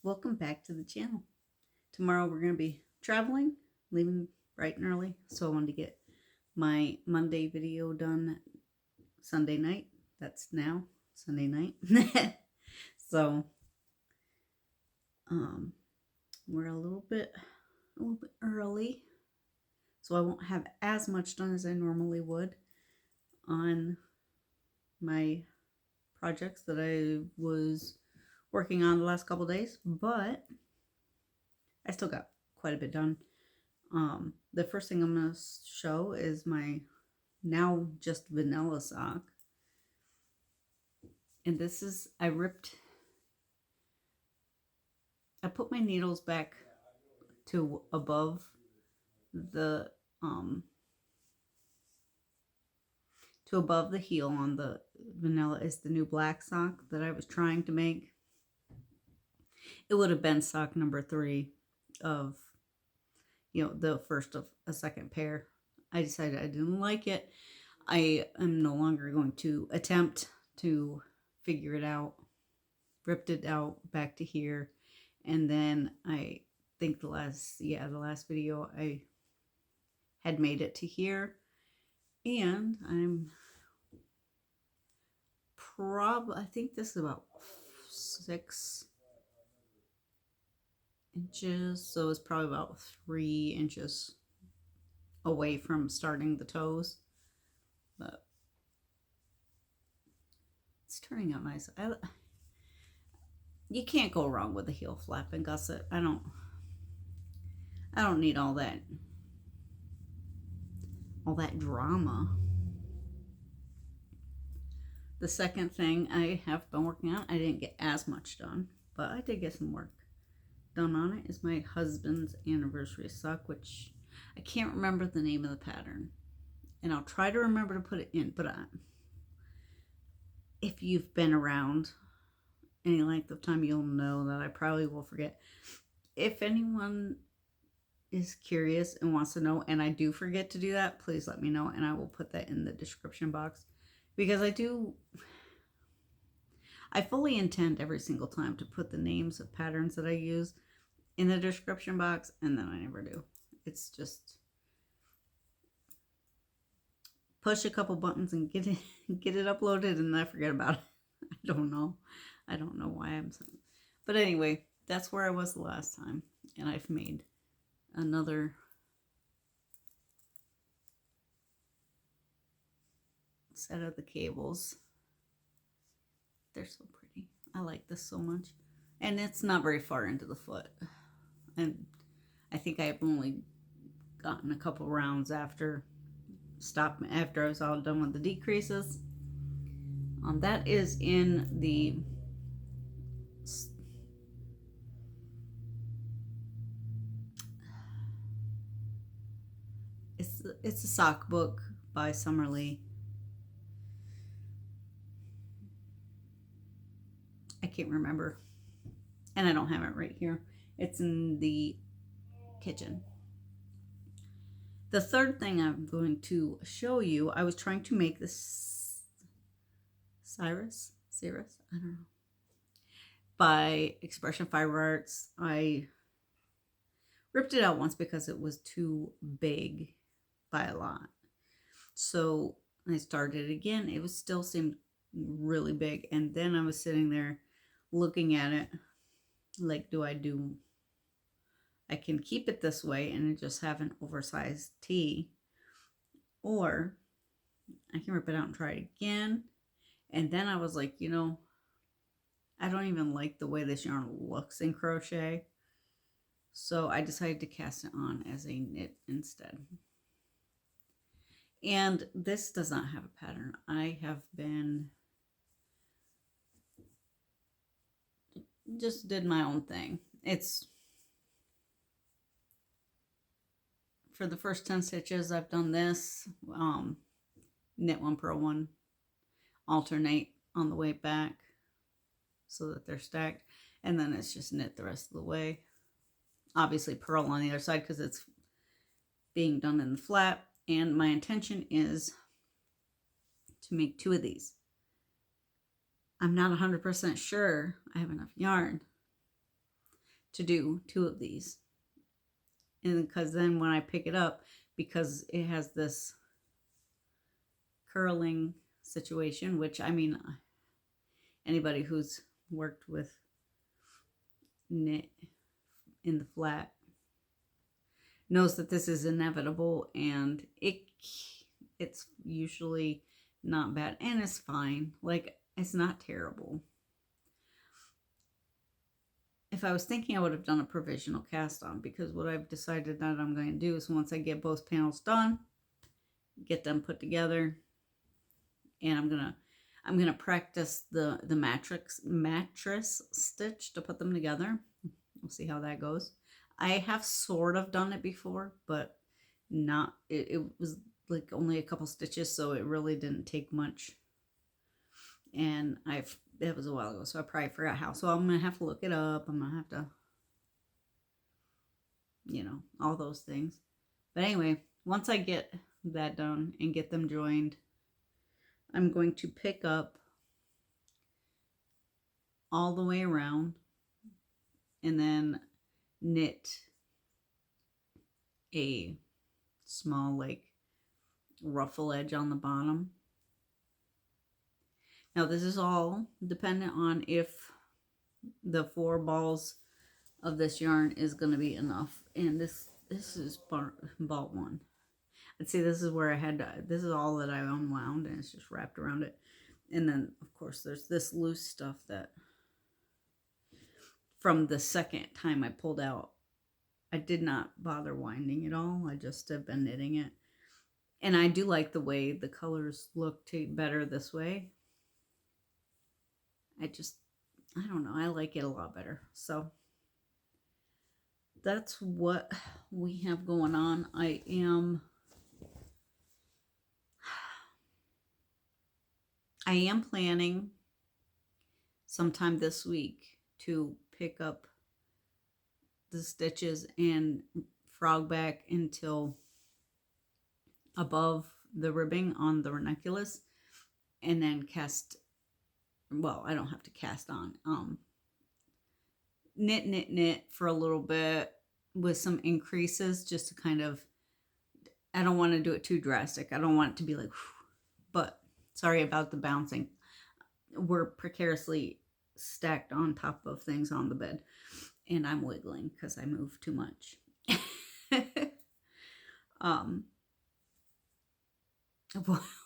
Welcome back to the channel. Tomorrow we're going to be traveling, leaving bright and early, so I wanted to get my Monday video done Sunday night. That's now, Sunday night. So, we're a little bit early, so I won't have as much done as I normally would on my projects that I was working on the last couple days, but I still got quite a bit done. The first thing I'm going to show is my now just vanilla sock. And this is, I put my needles back to above the, heel on the vanilla is the new black sock that I was trying to make. It would have been sock number 3 of, the first of a second pair. I decided I didn't like it. I am no longer going to attempt to figure it out. Ripped it out back to here. And then I think the last video I had made it to here. And I think this is about 6 inches. So it's probably about 3 inches away from starting the toes. But it's turning out nice. You can't go wrong with a heel flap and gusset. I don't need all that drama. The second thing I have been working on, I didn't get as much done, but I did get some work done on it, is my husband's anniversary sock, which I can't remember the name of the pattern. And I'll try to remember to put it in, but if you've been around any length of time, you'll know that I probably will forget. If anyone is curious and wants to know, and I do forget to do that, please let me know, and I will put that in the description box. Because I fully intend every single time to put the names of patterns that I use in the description box, and then I never do. It's just push a couple buttons and get it uploaded, and I forget about it. I don't know why I'm saying. But anyway, that's where I was the last time, and I've made another set of the cables. They're so pretty. I like this so much. And it's not very far into the foot. And I think I've only gotten a couple rounds after I was all done with the decreases. That is in the it's a sock book by Summerlee. I can't remember, and I don't have it right here. It's in the kitchen. The third thing I'm going to show you, I was trying to make this Cirrus, I don't know, by Expression Fiber Arts. I ripped it out once because it was too big by a lot. So I started again. It was still seemed really big. And then I was sitting there looking at it like, I can keep it this way and just have an oversized tee, or I can rip it out and try it again. And then I was like, I don't even like the way this yarn looks in crochet. So I decided to cast it on as a knit instead. And this does not have a pattern. I have been just did my own thing. It's for the first 10 stitches, I've done this, knit 1, purl 1, alternate on the way back so that they're stacked, and then it's just knit the rest of the way. Obviously purl on the other side because it's being done in the flat, and my intention is to make 2 of these. I'm not 100% sure I have enough yarn to do 2 of these. And because then when I pick it up, because it has this curling situation, which I mean, anybody who's worked with knit in the flat knows that this is inevitable, and it's usually not bad, and it's fine. Like, it's not terrible. If I was thinking, I would have done a provisional cast on, because what I've decided that I'm going to do is once I get both panels done, get them put together, and I'm gonna practice the mattress stitch to put them together. We'll see how that goes. I have sort of done it before, but not, it was like only a couple stitches, so it really didn't take much. And it was a while ago, so I probably forgot how. So I'm gonna have to look it up. I'm gonna have to, all those things. But anyway, once I get that done and get them joined, I'm going to pick up all the way around and then knit a small, like, ruffle edge on the bottom. Now, this is all dependent on if the 4 balls of this yarn is going to be enough. And this is ball 1. I'd say this is where this is all that I unwound, and it's just wrapped around it. And then, of course, there's this loose stuff that from the second time I pulled out, I did not bother winding it all. I just have been knitting it. And I do like the way the colors look better this way. I don't know. I like it a lot better. So that's what we have going on. I am planning sometime this week to pick up the stitches and frog back until above the ribbing on the ranunculus, and then cast. Well, I don't have to cast on. Knit for a little bit with some increases, just to kind of. I don't want to do it too drastic. I don't want it to be like, but sorry about the bouncing. We're precariously stacked on top of things on the bed, and I'm wiggling because I move too much.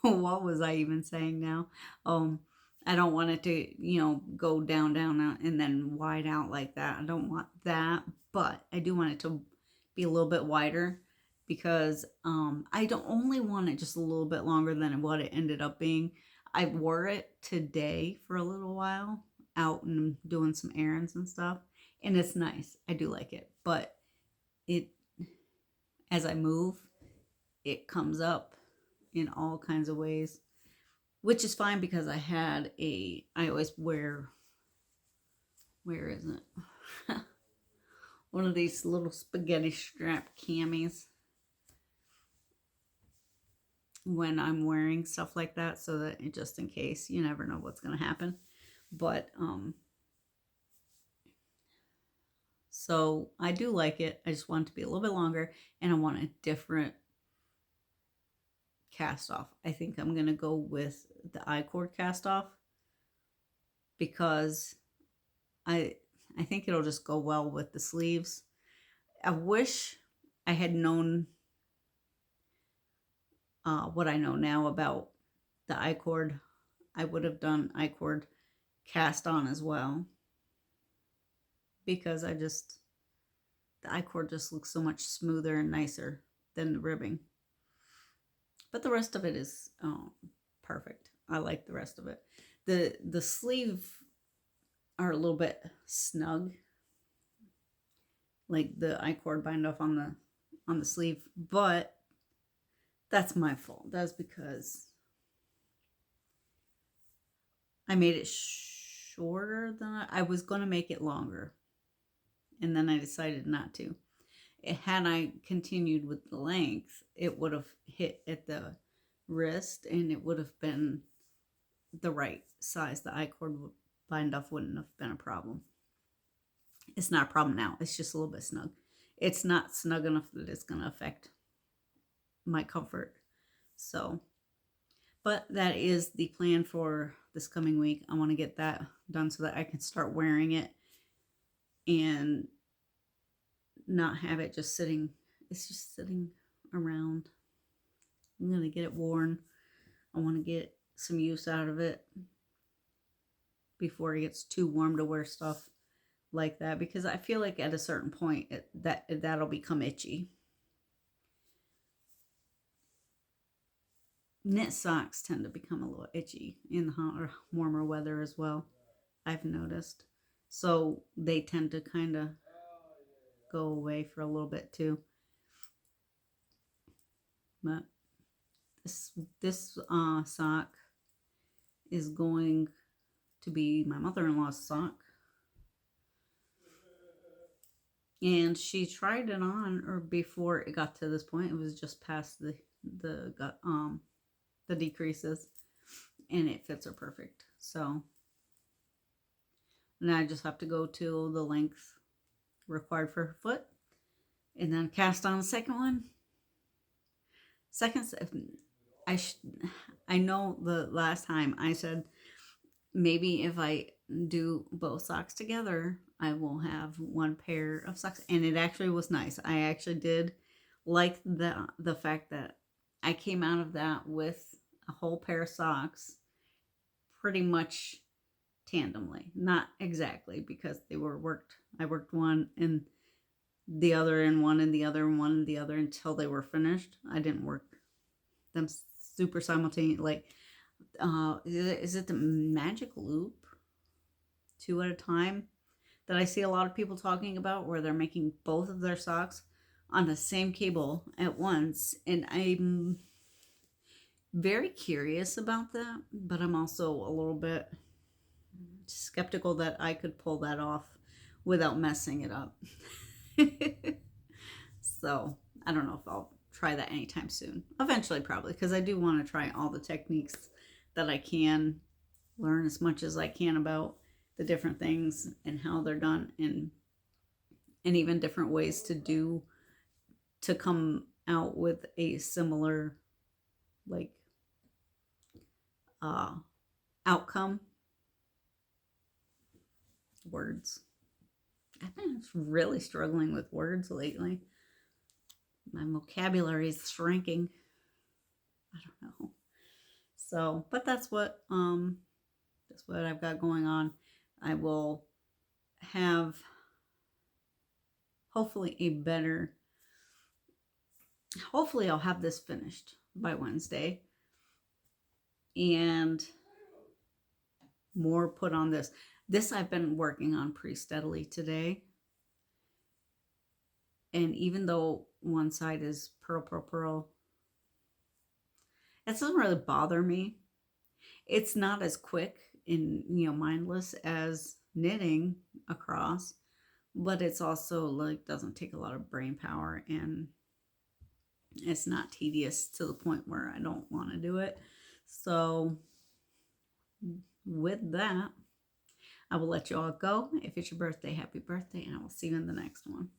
What was I even saying now? I don't want it to, go down, and then wide out like that. I don't want that, but I do want it to be a little bit wider, because I don't only want it just a little bit longer than what it ended up being. I wore it today for a little while out and doing some errands and stuff, and it's nice. I do like it, but as I move, it comes up in all kinds of ways, which is fine, because I always wear, where is it? One of these little spaghetti strap camis when I'm wearing stuff like that, so that just in case, you never know what's going to happen. But so I do like it. I just want it to be a little bit longer, and I want a different cast off. I think I'm going to go with the I-cord cast off, because I think it'll just go well with the sleeves. I wish I had known what I know now about the I-cord. I would have done I-cord cast on as well, because the I-cord just looks so much smoother and nicer than the ribbing. But the rest of it is perfect. I like the rest of it. The sleeve are a little bit snug, like the I-cord bind off on the sleeve, but that's my fault. That's because I made it shorter than I was going to make it longer, and then I decided not to. Had I continued with the length, it would have hit at the wrist, and it would have been the right size. The I-cord bind off wouldn't have been a problem. It's not a problem now. It's just a little bit snug. It's not snug enough that it's going to affect my comfort. So, but that is the plan for this coming week. I want to get that done so that I can start wearing it and not have it just sitting. It's just sitting around. I'm going to get it worn. I want to get some use out of it before it gets too warm to wear stuff like that, because I feel like at a certain point that'll become itchy. Knit socks tend to become a little itchy in the hot or warmer weather as well, I've noticed. So they tend to kind of go away for a little bit too. But this sock is going to be my mother-in-law's sock. And she tried it on, or before it got to this point, it was just past the decreases, and it fits her perfect. So now I just have to go to the length required for her foot, and then cast on the second one. I know the last time I said maybe if I do both socks together, I will have one pair of socks. And it actually was nice. I actually did like the fact that I came out of that with a whole pair of socks pretty much tandemly. Not exactly, because they were worked. I worked one and the other and one and the other and one and the other until they were finished. I didn't work them super simultaneous. Like, is it the magic loop? 2 at a time that I see a lot of people talking about, where they're making both of their socks on the same cable at once. And I'm very curious about that, but I'm also a little bit skeptical that I could pull that off without messing it up. So I don't know if I'll try that anytime soon. Eventually, probably, because I do want to try all the techniques that I can, learn as much as I can about the different things and how they're done, and even different ways to come out with a similar, like, outcome. Words. I've been really struggling with words lately. My vocabulary is shrinking. I don't know. So, but that's what I've got going on. I will have hopefully hopefully I'll have this finished by Wednesday, and more put on this. This I've been working on pretty steadily today. And even though one side is purl, it doesn't really bother me. It's not as quick and, mindless as knitting across, but it's also like doesn't take a lot of brain power, and it's not tedious to the point where I don't want to do it. So with that, I will let you all go. If it's your birthday, happy birthday, and I will see you in the next one.